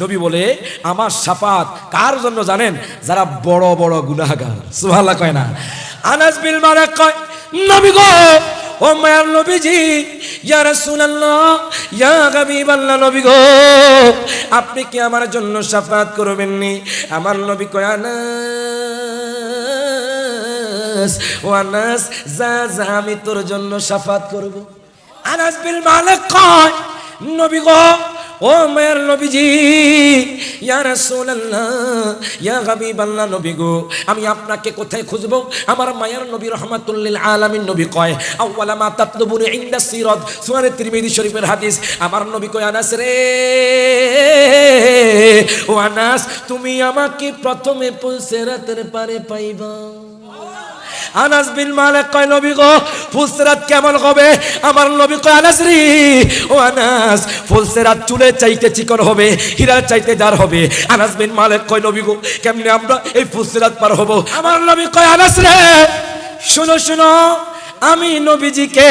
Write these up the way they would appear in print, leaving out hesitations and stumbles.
নবী বলে আমার শাফাত কার জন্য জানেন? যারা বড় বড় গুনাহগার। সুবহানাল্লাহ কয় না? আনাস বিন মালিক কয় নবী গো, ও মায়ার নবীজি, ইয়া রাসূলুল্লাহ, ইয়া হাবিবাল্লাহ, নবী গো আপনি কি আমার জন্য শাফাত করবেন নি? আমার নবী কয় আনাস, ও আনাস, যা যা আমি তোর জন্য শাফাত করব। আনাস বিন মালিক কয় নবী গো, ও মায়ার নবীজি, ইয়া রাসূলুল্লাহ, ইয়া হাবিবাল্লাহ, নবী গো আমি আপনাকে কোথায় খুঁজব? আমার মায়ার নবী রাহমাতুল লিল আলামিন নবী কয় আউয়ালা মা তাতলুবুন ইনদা সিরাত, সুনানে তিরমিজি শরীফের হাদিস। আমার নবী কয় আনাস রে, ও আনাস, তুমি আমাকে প্রথমে পুলসিরাতের পারে পাইবা। আনাস বিন মালিক কয় নবী গো ফুলসিরাত কেমন হবে? আমার নবী কয় আনাস রে, ও আনাস, ফুলসিরাত চুলের চাইতে চিকন হবে, হীরার চাইতে দার হবে। আনাস বিন মালিক কয় নবী গো কেমনে আমরা এই ফুলসিরাত পার হব? আমার নবী কয় আনাস রে, শুনো শুনো, আমি নবীজিকে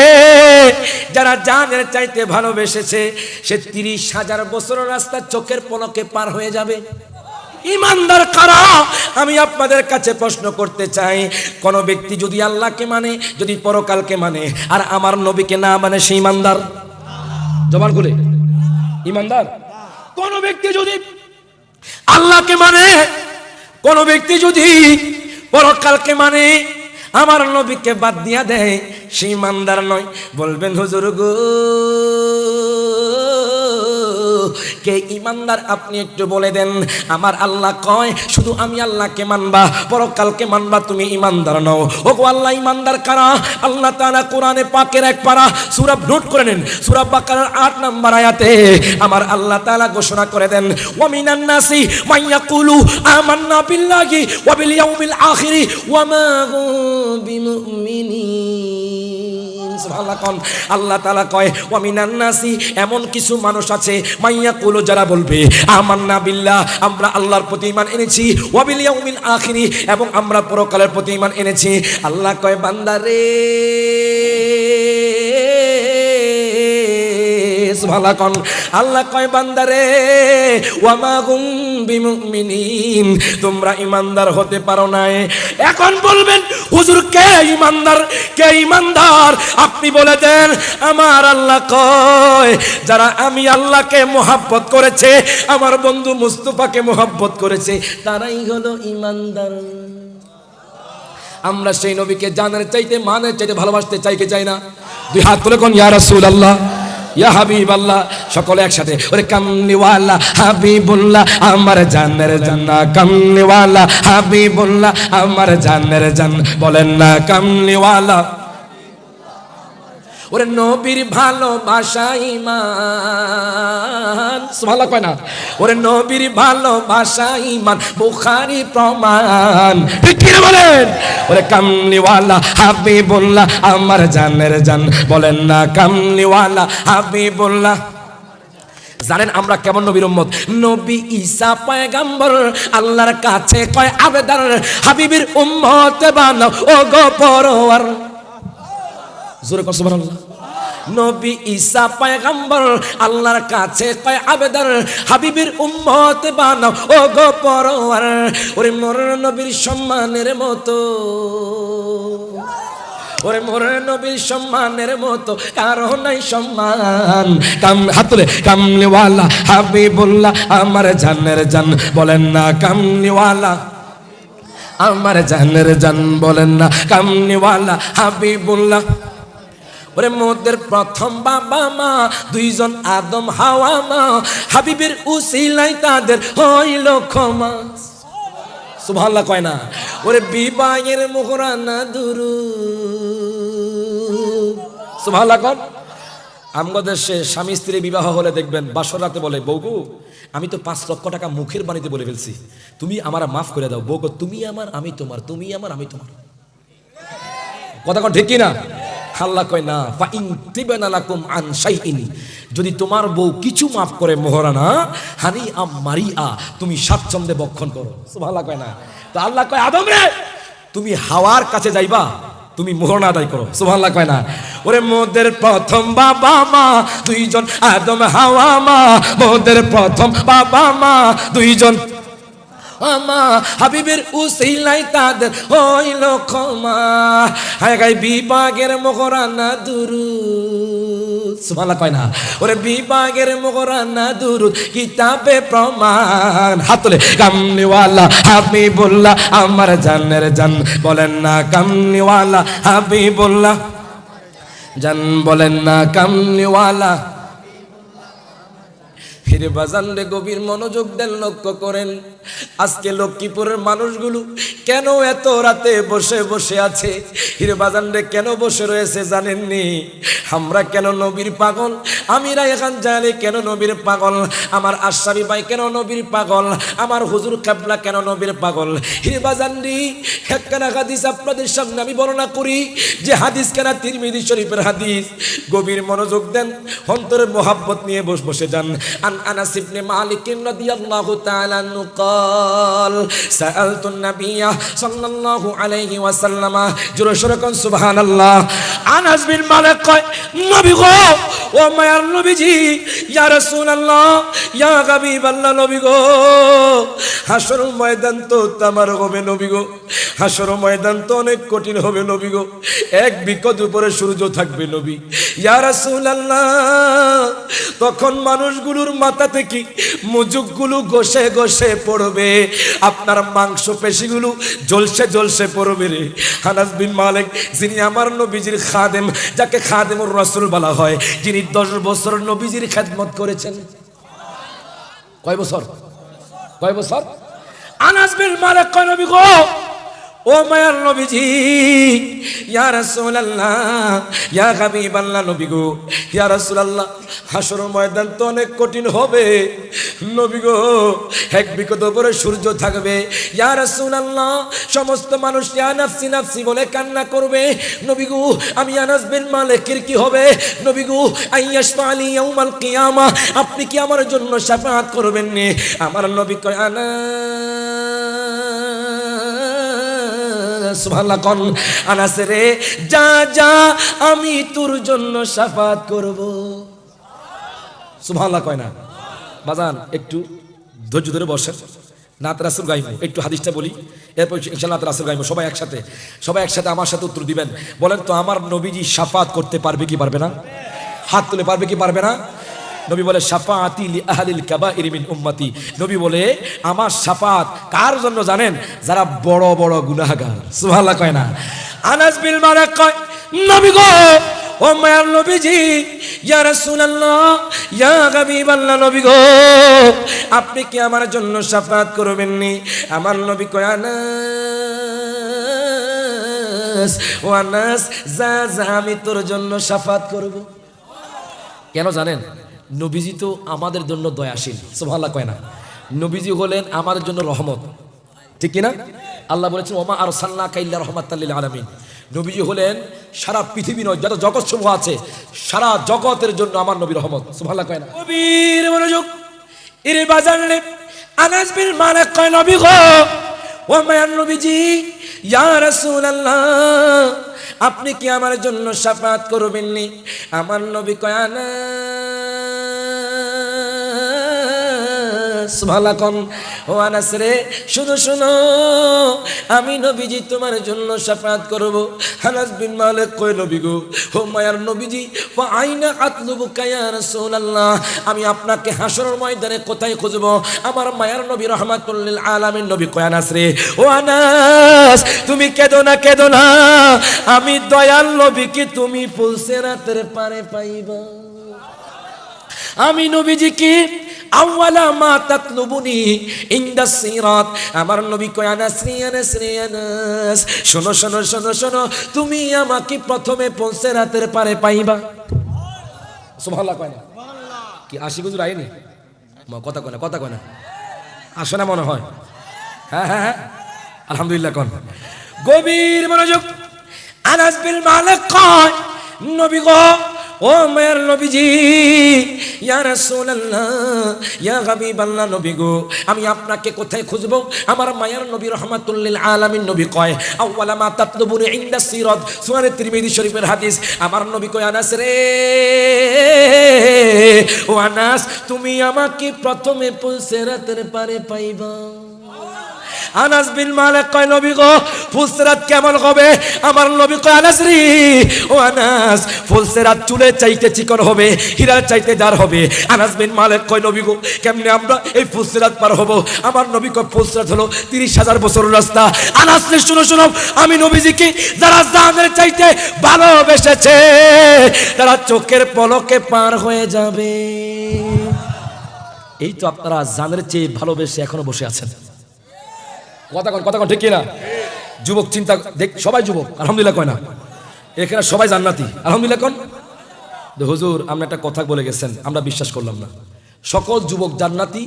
যারা জানের চাইতে ভালোবেসেছে সে 30,000 বছর রাস্তা চোখের পলকে পার হয়ে যাবে। ইমানদার কারা? আমি আপনাদের কাছে প্রশ্ন করতে চাই, কোন ব্যক্তি যদি আল্লাহকে মানে, যদি পরকালকে মানে, আর আমার নবীকে না মানে, সে ইমানদার? জবান খুলে, ইমানদার? কোন ব্যক্তি যদি আল্লাহকে মানে, কোন ব্যক্তি যদি পরকালকে মানে, আমার নবীকে বাদ দিয়া দেয়, সে ইমানদার নয়। বলবেন হুজুর গো কে ইমানদার আপনি একটু বলে দেন। আমার আল্লাহ কয় শুধু আমি আল্লাহকে মানবা, পরকালকে মানবা, তুমি ইমানদার নও। ও গো আল্লাহ ইমানদার কারা? আল্লাহ তাআলা কোরআনে পাকের এক পারা সূরা, নোট করে নেন, সূরা বাকারার 8 নম্বর আয়াতে আমার আল্লাহ তাআলা ঘোষণা করে দেন ওয়া মিনান নাসি মান ইয়াকুলু আমান্না বিল্লাহি ওয়া বিল ইয়াউমিল আখির ওয়া মা হুম বিমুমিনিন। সুবহানাল্লাহ। আল্লাহ তাআলা কয় ওয়া মিনান নাসি, এমন কিছু মানুষ আছে মাইয়াকুলু, যারা বলবে আমান্না বিল্লাহ, আমরা আল্লাহর প্রতি ঈমান এনেছি, ওয়া বিল ইয়াউমিল আখির, এবং আমরা পরকালের প্রতি ঈমান এনেছি। আল্লাহ কয় বান্দারে, সুবহানাল্লাহ, আল্লাহ কয় বান্দারে ওয়া মা হুম বিমুমিনিন, তোমরা ঈমানদার হতে পারো না। এখন বলবেন হুজুর কে ঈমানদার, কে ঈমানদার? আপনি বলে দেন। আমার আল্লাহ কয় যারা আমি আল্লাহকে মোহাব্বত করেছে, আমার বন্ধু মুস্তাফাকে মোহাব্বত করেছে, তারাই হলো ঈমানদার। আমরা সেই নবীকে জানার চাইতে, মানের চাইতে ভালোবাসতে চাই কি চাই না? দুই হাত তুলে কোন ইয়া রাসূলুল্লাহ, ইয়া হাবিবাল্লাহ, সকলে একসাথে ওরে কামলিওয়ালা হাবিবুল্লাহ আমার জানের জান্না, কামলিওয়ালা হাবিবুল্লাহ আমার জানের জান, বলেন না কামলিওয়ালা। ওরে নবীর ভালোবাসা ঈমান, সুবহানাল্লাহ কয় না? ওরে নবীর ভালোবাসা ঈমান, বুখারী প্রমাণ, ঠিক কি বলেন? ওরে কামলিওয়ালা হাবিবুল্লাহ আমার জানের জান, বলেন না কামলিওয়ালা হাবিবুল্লাহ। জানেন আমরা কেমন নবীর উম্মত? নবী ঈসা পয়গম্বর আল্লাহর কাছে কয় আবেদন, হাবিবের উম্মত বানাও ও গো পরওয়ার। জোরে কর সুবহানাল্লাহ। নবী ঈসা পয়গম্বর আল্লাহর কাছে কয় আবেদন, হাবিবের উম্মত বানাও ও গো পরওয়ার। ওরে মোর নবীর সম্মানের মতো, ওরে মোর নবীর সম্মানের মতো কারো নাই সম্মান। হাত তুলে কামলিওয়ালা হাবিবুল্লাহ আমার জানের জান, বলেন না কামলিওয়ালা আমার জানের জান, বলেন না কামলিওয়ালা হাবিবুল্লাহ। ওরে মোদের প্রথম বাবা মা দুইজন আদম হাওয়া মা, হাবিবের উসিলাই তাদের হইল ক্ষমা। সুবহানাল্লাহ কয় না? ওরে বিবাহের মোহরানা দুরু, সুবহানাল্লাহ কর। আমগো দেশে স্বামী স্ত্রী বিবাহ হলে দেখবেন বাসর রাতে বলে বউগো আমি তো 5 লক্ষ টাকা মুখের বাণীতে বলে ফেলছি, তুমি আমার মাফ করে দাও। বউগো তুমি আমার আমি তোমার, তুমি আমার আমি তোমার। কথা কন ঠিক কি না? আল্লাহ কয় না ফা ইন তিবানা লাকুম আন শাইইন, যদি তোমার বউ কিছু মাফ করে মোহরানা হানি আম মারিয়া, তুমি স্বাচ্ছন্দ্যে বক্ষণ করো। সুবহানাল্লাহ কয় না? তো আল্লাহ কয় আদম রে তুমি হাওয়ার কাছে যাইবা, তুমি মোহর আদায় করো, সুবহানাল্লাহ কয় না? ওরে মোদের প্রথম বাবা মা দুইজন আদম হাওয়া মা, মোদের প্রথম বাবা মা দুইজন আমা, হাবিবের উসিলাই তাদের হইল ক্ষমা, হায় গাই বিভাগের মোহরানা দুরুদ, সুবহানাল্লাহ কয় না? ওরে বিভাগের মোহরানা দুরুদ কিতাবে প্রমাণ। হাত তুলে কামলিওয়ালা হাবিবুল্লাহ আমার জানের জান বলেন না, কামলিওয়ালা হাবিবুল্লাহ জান বলেন না, কামলিওয়ালা। ফিরে বাজান রে গভীর মনোযোগ দেন, লক্ষ্য করেন আজকে লক্ষ্মীপুরের মানুষগুলো কেন এত রাতে বসে বসে আছে? হিরে বাজান রে কেন বসে রয়েছে জানেননি? আমরা কেন নবীর পাগল, আমিরা এখন জানি কেন নবীর পাগল, আমার আশরাফি ভাই কেন নবীর পাগল, আমার হুজুর কাবলা কেন নবীর পাগল। হিরে বাজান রে একখানা হাদিস আপনাদের সামনে আমি বর্ণনা করি, যে হাদিস কেনা তিরমিজি শরীফের হাদিস। গভীর মনোযোগ দেন, অন্তরের মোহাব্বত নিয়ে বসে যান। আনাস ইবনে মালিক রাদিয়াল্লাহু তাআলা আনহু قال سألت النبي صلى الله عليه وسلم জোরে সোরে কোন সুবহানাল্লাহ। আনাস বিন মালিক কয় নবী গো, ও মায়ার নবীজি, ইয়া রাসূলুল্লাহ ইয়া হাবিবাল্লাহ, নবী গো হাসর ময়দান তো তামার হবে নবী গো, হাসর ময়দান তো অনেক কঠিন হবে নবী গো, এক বিকট উপরে সূর্য থাকবে নবী। ইয়া রাসূলুল্লাহ তখন মানুষগুলোর মাথা থেকে মুজুকগুলো ঘষে ঘষে পড়বে, আপনার মাংস পেশিগুলো জ্বলসে জ্বলসে পড়বে রে। আনাস বিন মালিক যিনি আমার নবীজির খাদেম, যাকে খাদেমুর রাসূল বলা হয়, যিনি 10 বছর নবীজির খেদমত করেছেন। কয় বছর? কয় বছর? আনাস বিন মালিক কয় নবী গো, ও মায়ার নবীজি, ইয়া রাসূলুল্লাহ ইয়া হাবিবাল্লাহ, নবী গো ইয়া রাসূলুল্লাহ হাসর ময়দান তো অনেক কঠিন হবে নবী গো, এক বিকট উপরে সূর্য থাকবে। ইয়া রাসূলুল্লাহ সমস্ত মানুষ ইয়া নাফসি নাফসি বলে কান্না করবে নবী গো, আমি আনাস বিন মালিকের কি হবে নবী গো? আইয়াশফালি ইয়াউমাল কিয়ামা, আপনি কি আমার জন্য শাফাআত করবেন নি? আমার নবী কয় সুবহানাল্লাহ কোন আনাস রে, যা যা আমি তোর জন্য শাফাআত করব। সুবহানাল্লাহ কয় না? বাজান একটু ধৈর্য ধরে বসেন, নাত রাসূল গাইবো, একটু হাদিসটা বলি, এরপর ইনশাআল্লাহ নাত রাসূল গাইবো। সবাই একসাথে আমার সাথে উত্তর দিবেন। বলেন তো আমার নবীজি শাফাআত করতে পারবে কি পারবে না? হাত তুলে পারবে কি পারবে না? নবী বলে শাফাআতি লি আহলিল কাবাইর মিন উম্মতি, নবী বলে আমার শাফাআত কার জন্য জানেন? যারা বড় বড় গুনাহগার। সুবহানাল্লাহ কয় না? আনাস বিন মালিক কয় নবী গো, ও মায়ার নবীজি, ইয়া রাসূলুল্লাহ ইয়া হাবিবাল্লাহ, নবী গো আপনি কি আমার জন্য শাফাআত করবেন নি? আমার নবী কয় আনাস, ও আনাস যা যা আমি তোর জন্য শাফাআত করব। কেন জানেন? নবীজি তো আমাদের জন্য দয়াশীল। সুবহানাল্লাহ কয় না? নবীজি হলেন আমাদের জন্য রহমত, ঠিক কিনা? আল্লাহ বলেছেন ওমা আরসালনাকা ইল্লা রাহমাতাল লিল আলামিন। নবীজি হলেন সারা পৃথিবী নয়, যত জগৎ সমূহ আছে সারা জগতের জন্য আমার নবী রহমত। সুবহানাল্লাহ কয় না? নবীর মনোযোগ এর বাজারে আনাস বিন মালিক কয় নবী গো, ও মায়ার নবীজি, ইয়া রাসূলুল্লাহ আপনি কি আমার জন্য শাফাআত করবেন নি? আমার নবী কয় আনাস, সুবহানাল্লাহ কোন ও আনাস রে, শুনো শুনো, আমি নবীজি তোমার জন্য শাফাআত করব। আনাস বিন মালিক কয় নবী গো, ও মায়ার নবীজি, ওয়া আইনা আতলুবুকা ইয়া রাসূলুল্লাহ, আমি আপনাকে হাসরের ময়দানে কোথায় খুঁজব? আমার মায়ার নবী রাহমাতুল লিল আলামিন। নবী কয় আনাস রে, ও আনাস তুমি কেঁদো না, কেঁদো না, আমি দয়াল নবীকে তুমি পুলসিরাতের পারে পাইবা। আমি নবীজি কি আওয়ালা মা তাতলুবুনি ইনদা সিরাত, আমার নবী কয় আনাস রে, আনাস রে, আনাস শোনো শোনো শোনো শোনো, তুমি আমাকে প্রথমে পুলসিরাতের পারে পাইবা। সুবহানাল্লাহ কয় না? কি আশিক হুজুর আইনি? কথা কয় না, কথা কয় না, আসে না মনে হয়? হ্যাঁ হ্যাঁ হ্যাঁ আলহামদুলিল্লাহ কোন। গভীর মনোযোগ। আনাস বিন মালিক কয় নবী গো, ও ও মায়ের নবীজি, ইয়া রাসূলুল্লাহ, ইয়া হাবিবাল্লাহ নবী গো, আমি আপনাকে কোথায় খুঁজবো? আমার মায়ের নবী রাহমাতুল লিল আলামিন নবী কয়, আউয়ালা মা তাতলুবুনি ইনদা সিরাত, সুনানে তিরমিজি শরীফের হাদিস। আমার নবী কয়, আনাস রে, ও আনাস, তুমি আমাকে প্রথমে পুলসিরাতের পারে পাইবা। আনাস বিন মালিক কয়, নবী গো, ফুলসিরাত কেমন হবে? আমার নবী কয়, আনাস রে, ও আনাস, ফুলসিরাত চুলের চাইতে চিকন হবে, হীরার চাইতে দার হবে। আনাস বিন মালিক কয়, নবী গো, কেমনে আমরা এই ফুলসিরাত পার হব? আমার নবী কয়, ফুলসিরাত হলো 30,000 বছরের রাস্তা। আনাস রে, শুনো শুনো, আমি নবীজিকে যারা জানের চাইতে ভালোবেসেছে তারা চোখের পলকে পার হয়ে যাবে। এই তো আপনারা জানের চেয়ে ভালোবেসে এখনো বসে আছেন। কথা ঠিক কিনা? যুবক চিন্তা দেখ, সবাই যুবক আলহামদুলিল্লাহ কয় না? এখানে সবাই জান্নাতি আলহামদুলিল্লাহ কোন? হুজুর আপনি একটা কথা বলে গেছেন, আমরা বিশ্বাস করলাম না। সকল যুবক জান্নাতি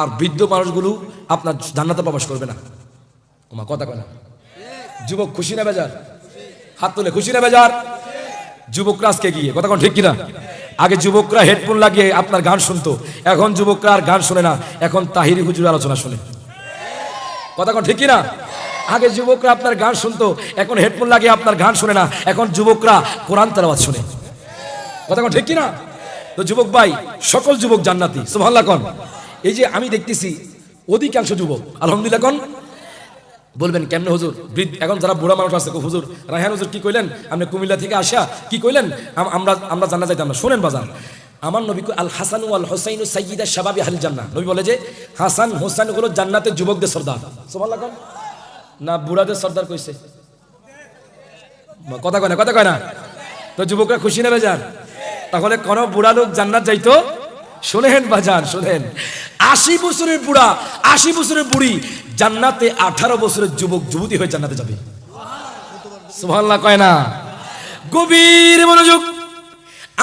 আর বৃদ্ধ মানুষগুলো আপনার জান্নাতে প্রবেশ করবে না। ওমা কথা কয় না? যুবক খুশি না বেজার? হাত তুলে খুশি না বেজার? যুবকরা আজকে গিয়ে কথা কোন ঠিক কিনা? আগে যুবকরা হেডফোন লাগিয়ে আপনার গান শুনতো, এখন যুবকরা আর গান শুনে না, এখন তাহিরি হুজুর আলোচনা শুনে। কথা কোন ঠিক কিনা? আগে যুবকরা আপনার গান শুনতো, এখন হেডফোন লাগিয়ে আপনার গান শুনে না, এখন যুবকরা কোরআন তেলাওয়াত শুনে। কথা কোন ঠিক কিনা? তো যুবক ভাই, সকল যুবক জান্নাতি সুবহানাল্লাহ কোন? এই যে আমি দেখতেছি অধিকাংশ যুবক আলহামদুলিল্লাহ কোন? বলবেন কেমনে হুজুর? এখন যারা বুড়া মানুষ আছে, হুজুর রায়হান হুজুর কি কইলেন? আপনি কুমিল্লা থেকে আসা কি কইলেন? আমরা জান্নাত যাইতাম না। শুনেন বাজান, আমার নবী আল হাসান ওয়াল হুসাইন সাইয়্যিদা শাবাবি আহলিল জান্নাহ। নবী বলে যে হাসান হোসেন হলো জান্নাতের যুবকদের সর্দার। সুবহানাল্লাহ কোন? না বুড়াদের সর্দার কইছে? কথা কয় না? কথা কয় না? তো যুবকরা খুশি না বেজার? তাহলে কোন বুড়া লোক জান্নাত যাইতো? শুনেন বাজান, শুনেন, 80 বছরের বুড়া, 80 বছরের বুড়ি জান্নাতে, 18 বছরের যুবক যুবতী হয়ে জান্নাতে যাবে। সুবহানাল্লাহ কয় না? গভীর মনোযোগ।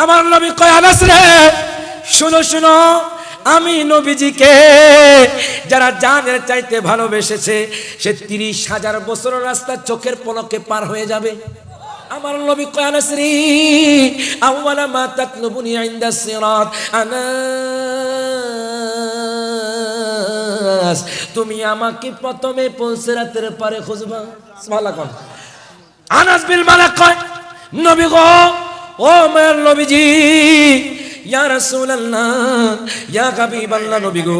আমার নবী কয়, আনাস রে, শোনো শোনো, আমি নবীজিকে যারা জানের চাইতে ভালোবেসেছে সে 30,000 বছরের রাস্তা চোখের পলকে পার হয়ে যাবে। আমার নবী কয়, আনাস রে, আউয়ালা মা তাতলুবুনি ইনদা সিরাত, আনাস, তুমি আমাকে প্রথমে পুলসিরাতের পারে খুঁজবা। সুবহানাল্লাহ কোন? আনাস বিন মালিক কয়, নবী গো, ও মায়ের নবীজি, ইয়া রাসূলুল্লাহ, ইয়া হাবিবাল্লাহ নবী গো,